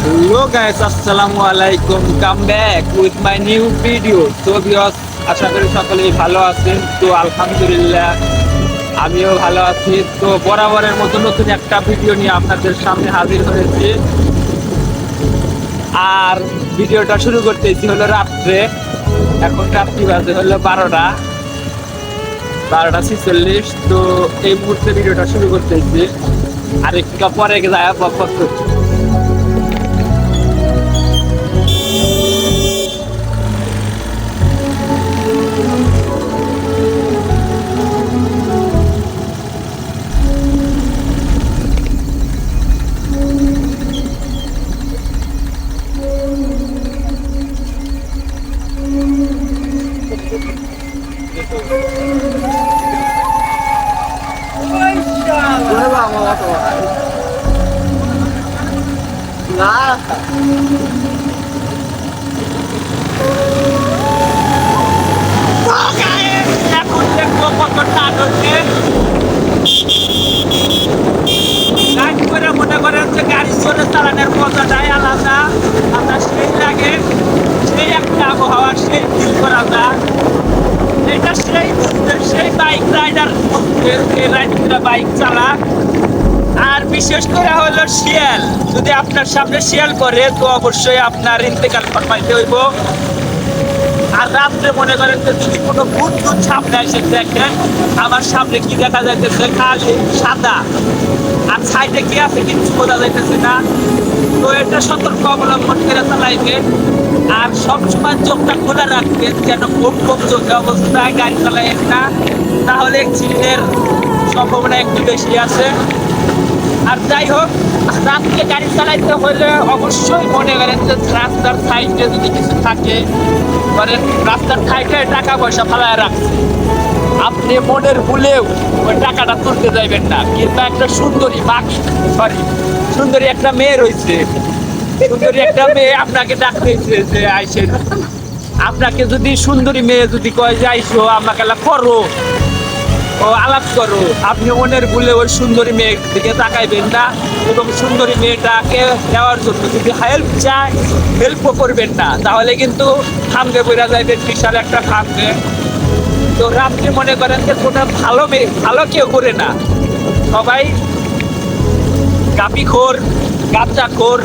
Hello guys, আসসালামু আলাইকুম, come back with my new video. তো ভিউয়ার্স, আশা করি সকলেই ভালো আছেন। তো আলহামদুলিল্লাহ আমিও ভালো আছি। তো বরাবরের মতো নতুন একটা ভিডিও নিয়ে আপনাদের সামনে হাজির হয়েছি। আর ভিডিওটা শুরু করতেছি হলো রাত্রে। এখন রাত্রি বাজে হলো 12:46। তো এই মুহূর্তে ভিডিওটা শুরু করতেছি। আর একটু পরে যায় বক করছি। এখন দেখবো কতটা আনন্দে মনে করেন যে গাড়ি চলে চালানোর মজাটাই আলাদা। আমরা সেই লাগে, সেই একটা আবহাওয়া, সেই ফিল করা যায়। এটা সেই বাইক রাইডার রাইডাররা বাইক চালাক। আর বিশেষ করে হলো শিয়াল, যদি আপনার সামনে শিয়াল করে তো অবশ্যই আপনার ইন্তেকাল ফরমাইতে হইব। আর রাত্রে মনে করেন যে যদি কোনো ভূত সামনে এসে দেখেন, আমার সামনে কি দেখা যাইতেছে, কালি সাদা, আর সাইডে কি আছে কিছু বোঝা যাইতেছে না। তো এটা সতর্ক অবলম্বন করে চালাইবেন। আর সবসময় চোখটা খোলা রাখবেন, যেন খুব কম চোখে অবস্থায় গাড়ি চালাইবেন না, তাহলে অ্যাক্সিডেন্টের সম্ভাবনা একটু বেশি আছে। আর যাই হোক, রাত্রে গাড়ি চালাইতে হলে অবশ্যই মনে করেন যে রাস্তার সাইডে যদি কিছু থাকে, ধরেন রাস্তার সাইডে টাকা পয়সা ফালায় রাখছে, আপনি মনের ভুলেও ওই টাকাটা তুলতে যাইবেন না। কিংবা একটা সুন্দরী একটা মেয়ে রয়েছে, সুন্দরী একটা মেয়ে আপনাকে ডাকতেছে যে আইসেন। আপনাকে যদি সুন্দরী মেয়ে যদি কয় যে আইসো আমাকে করো ও আলাপ করো, আপনি মনের ভুলে ওই সুন্দরী মেয়ের দিকে তাকাইবেন না। এবং সুন্দরী মেয়েটাকে দেওয়ার জন্য যদি হেল্প চায়, হেল্পও করবেন না, তাহলে কিন্তু খামকে বেরা যাইবেন, বিশাল একটা খামকে। তো আপনি মনে করেন যে কোটা ভালো কেউ করে না, সবাই কাপিখোর, গাঁজাখোর,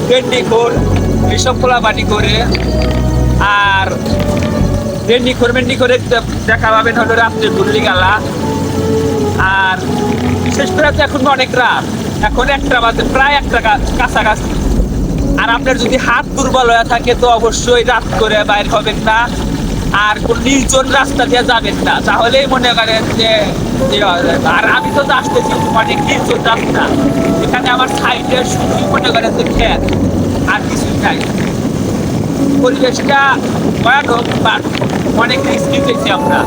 ভেন্ডিখোর, এইসব খোলাবাটি করে। আর ভেন্ডি করে দেখা পাবেন হলো রাত্রে গুল্লি গালা। আর বিশেষ করে তো এখন অনেক রাত, এখন একটা বাজে, প্রায় একটা কাছাকাছি। আর আপনার যদি হাত দুর্বল হয়ে থাকে তো অবশ্যই রাত করে বাইর হবেন না, আর কোন নির্জন রাস্তা দিয়ে যাবেন না, তাহলেই মনে করেন যে। আর আমি তো আসতেছি অনেক নির্জন রাস্তা, এখানে আমার সাইডে শুধু মনে করেন যে খেত, আর কিছুই নাই। পরিবেশটা ভয়ানক, বাট অনেক রিস্ক নিতেছি আমরা।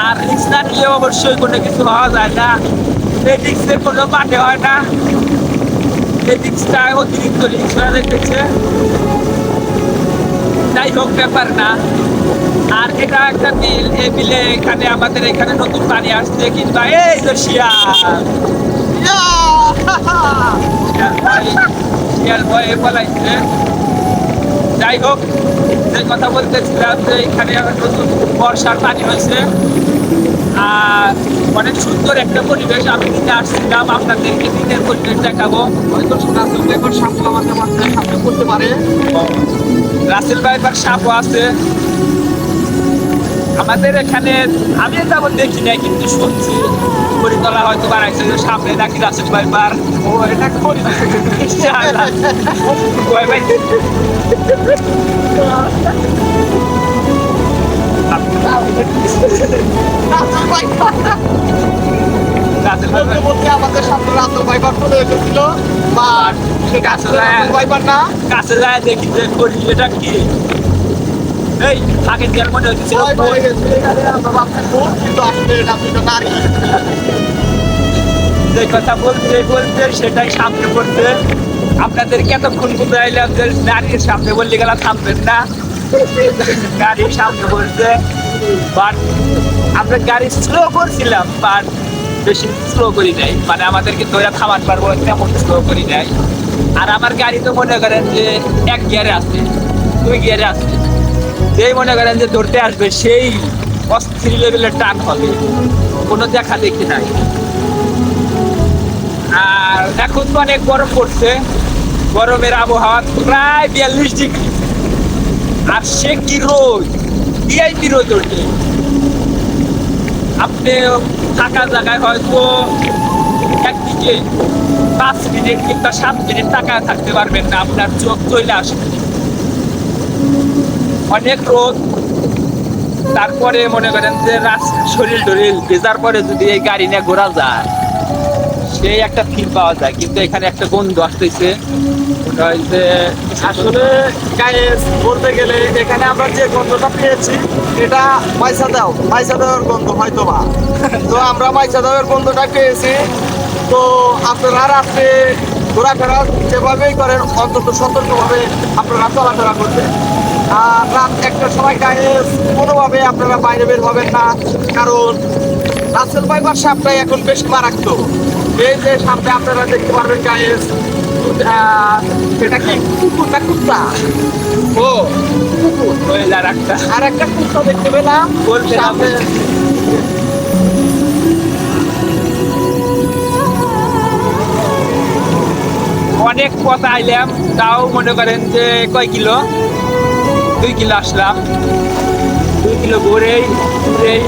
আর রিস্ক না নিলে অবশ্যই কোনো কিছু হওয়া যায় না। এই রিস্কের কোনো পাঠে হয় না, এই রিস্কটা অতিরিক্ত রিস্ক হয়ে দেখতেছে। যাই হোক, ব্যাপার না। আর এটা একটা বিল, এই বিলে এখানে আমাদের এখানে নতুন পানি আসছে, কিংবা এই যে শিয়াল ভয়ে পালাইছে। যাই হোক, যে কথা বলতেছিলাম যে এখানে নতুন বর্ষার পানি হয়েছে, আর অনেক সুন্দর একটা পরিবেশ। আমি দিনে আসছিলাম, আপনাদেরকে দিনের পরিবেশ দেখাবো। হয়তো এখন সাপ আমাদের মাথায় সামনে করতে পারে, রাসেল ভাইপার সাপও আছে আমাদের এখানে। আমি তেমন দেখি নাই, কিন্তু শুনছি পরিতলা হয়তো বাড়াইছে যে সামনে নাকি রাসেল ভাইপার। ও এটা করি আমাদের সামনে রাসেল ভাইপার চলে এসেছিল, বাট কাছে যায় দেখি যে করি এটা কি। এই আগের দিন মনে হচ্ছে যে কথা বলতে বলতে সেটাই সামনে পড়ছে। আপনাদের কতক্ষণ বুঝাইলাম যে গাড়ির সামনে বললে গেলা থামবেন না, গাড়ির সামনে পড়ছে। বাট আমরা গাড়ি স্লো করছিলাম, বাট বেশি স্লো করি নাই, মানে আমাদেরকে ধরে থামাতে পারবো তেমন স্লো করি নাই। আর আমার গাড়ি তো মনে করেন যে এক গিয়ারে আছে, 2 গিয়ারে আছে, যেই মনে করেন যে ধরতে আসবে সেই অস্থির লেভেলের টান হবে, কোনো দেখা দেখি নাই। আর এখন তো অনেক গরম পড়ছে, গরমের আবহাওয়া প্রায় 42 ডিগ্রি, আর সে কি রোদ, ভিআইপি রোদ ওঠে। আপনি থাকা জায়গায় হয়তো একদিকে 5 মিনিট কিংবা 7 মিনিট তাকায় থাকতে পারবেন না, আপনার চোখ চলে আসবে, অনেক রোদ। তারপরে মনে করেন যে শরীর টরিল ভেজার পরে যদি এই গাড়ি নিয়ে ঘোরা যায়, সেই একটা ফিল পাওয়া যায়। কিন্তু এখানে একটা গন্ধ আসতেছে, ওটা হচ্ছে আসলে গাইস বলতে গেলে এখানে আমরা যে গন্ধটা পেয়েছি এটা মাইসা দেওয়ার গন্ধ হয়তো বা। তো আমরা মাইসা দেওয়ার গন্ধটা পেয়েছি। তো আপনারা রাত্রে ঘোরাফেরা যেভাবেই করেন অন্তত সতর্কভাবে আপনারা চলাফেরা করবেন। আর রাত 1টার সময় গাইস কোনোভাবে আপনারা বাইরে বের হবেন না, কারণ রাসেল ভাইপার সাপটাই এখন বেশ মারাত্মক। এই যে সামনে আপনারা দেখতে পারবেন গাইস, এটা কি কুকুর না কুত্তা? ও কুকুর হয়ে যার একটা, আর একটা কুত্তা দেখতে পেলাম বলতে সামনে। অনেক পথ আইলাম, তাও মনে করেন যে কয় কিলো, 2 কিলো আসলাম। 2 কিলো ঘুরেই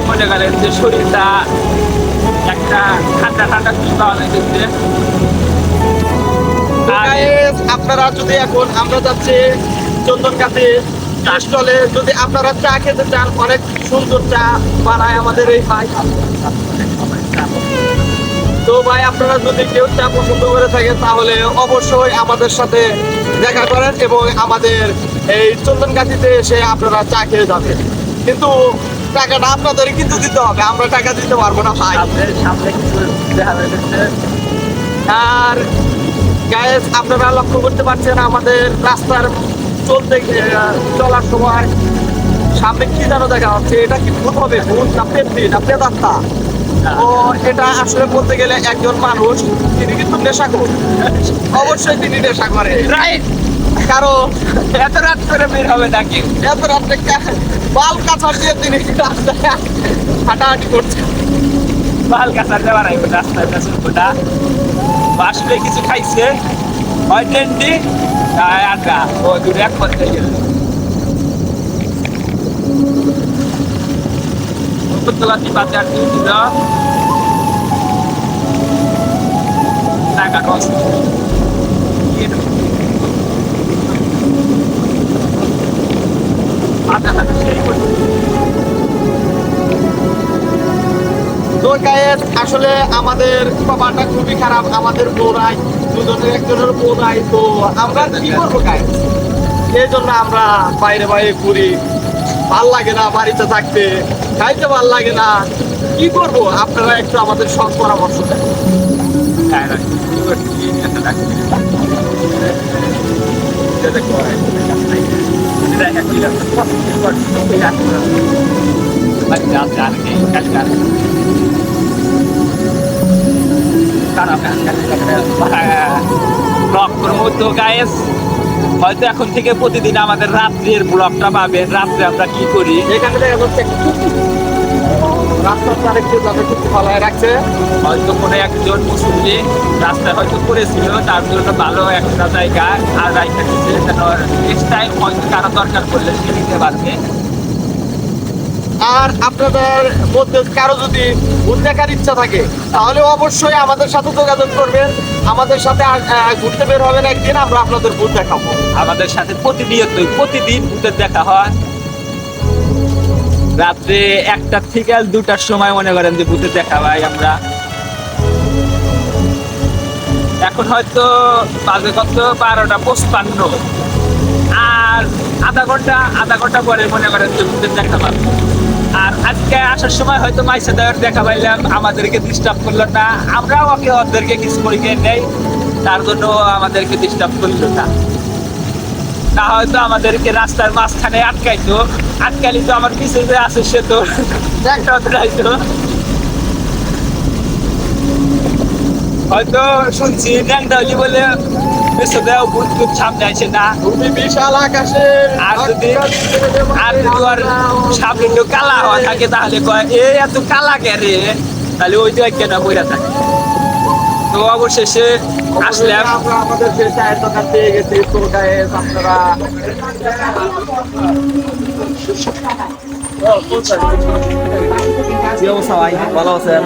মনে করেন যে শরীরটা একটা ঠান্ডা ঠান্ডা ফিল পাওয়া যাচ্ছে। Guys, আপনারা যদি এখন আমরা যাচ্ছি চন্দনকাঠি চা স্টলে, যদি আপনারা চা খেতে চান, অনেক সুন্দর চা বানায় আমাদের এই ভাই। তো ভাই আপনারা যদি কেউ চা পছন্দ করে থাকেন তাহলে অবশ্যই আমাদের সাথে দেখা করেন এবং আমাদের এই চন্দনকাঠিতে এসে আপনারা চা খেয়ে যাবেন। কিন্তু টাকাটা আপনাদের কিন্তু দিতে হবে, আমরা টাকা দিতে পারবো না ভাই। সামনে কিছু দেখা যাচ্ছে। আর গাইস আপনারা লক্ষ্য করতে পারছেন আমাদের রাস্তার চলার সময় সামনে কি যেন দেখা যাচ্ছে, এটা কি ভূত হবে, ভূত না পেত্রি না প্রেতাত্মা? ও এটা আসলে বলতে গেলে একজন মানুষ, তিনি কিন্তু নেশা করে, অবশ্যই তিনি নেশা করে, রাইট, কারণ এত রাত করে বের হবে নাকি? এত রাত্রে বাল কাছার দিয়ে তিনি রাস্তায় হাঁটাহাঁটি করছেন। বাল কাছার দেওয়ার রাস্তায় ওটা আসলে কিছু খাইছে, হয় ট্রেনটি আটা ও দূরে এক পথে গেল। উত্তরতলাটি বাজার দিয়ে দিল টাকা কষ্ট। তো গাইস আসলে আমাদের বাবাটা খুবই খারাপ, আমাদের বউরাই দুজনের একজনের বউরাই। তো আমরা কি করবো গাইস, এই জন্য আমরা বাইরে বাইরে ঘুরি, ভাল লাগে না বাড়িতে থাকতে, খাইতে ভাল লাগে না, কি করবো? আপনারা একটু আমাদের সৎ পরামর্শ দেন। ব্লগ করবো তো গাইস, হয়তো এখন থেকে প্রতিদিন আমাদের রাত্রের ব্লগটা পাবেন, রাত্রে আমরা কি করি। এখানে দেখা যাচ্ছে রাস্তার ধারে কেউ যাতে খুব ভালো রাখছে, হয়তো কোনো একজন মুসল্লি রাস্তায় হয়তো করেছিল, তার জন্য ভালো একটা জায়গা আর রাইখা দিচ্ছে, যেন নেক্সট টাইম হয়তো কারো দরকার পড়লে সে নিতে পারবে। আর আপনাদের মধ্যে কারো যদি ভূত দেখার ইচ্ছা থাকে তাহলে অবশ্যই আমাদের সাথে যোগাযোগ করবেন, আমাদের সাথে ঘুরতে বের হবেন একদিন, আমরা আপনাদের ভূত দেখাবো। আমাদের সাথে প্রতিদিন ভূতের দেখা হয়। রাত্রে 1টা থেকে 2টার সময় মনে করেন যে ভূতের দেখা পাই আমরা। এখন হয়তো বাজে কত 12টা 55, আর আধা ঘন্টা পরে মনে করেন যে ভূতের দেখা পাবো। আর আজকে আসার সময় হয়তো মাইসা দেওয়ার দেখা পাইলাম, আমাদেরকে ডিস্টার্ব করলো না, আমরাও ওদেরকে কিছু করে নেই, তার জন্য আমাদেরকে ডিস্টার্ব করলো না। তা হয়তো আমাদেরকে রাস্তার মাঝখানে আটকালি তো আমার পিছনে যে আছে সে তো একটা রাইতো। হয়তো শুনছি ন্যাংটা হলি বলে বিশ্বদেও ভূত ভূত সামনে আসে না। তুমি বিশাল আকাশের আর যদি আর সামনে একটু কালা হওয়া থাকে তাহলে কয় এ এত কালা কে রে, তাহলে ওই তো কেন বইরা থাকে। তো অবশেষে আসলাম। আমরা আমাদের যে চায়ের দোকান পেয়ে গেছি, তো গায়ে আপনারা কি অবস্থা ভাই, ভালো আছেন?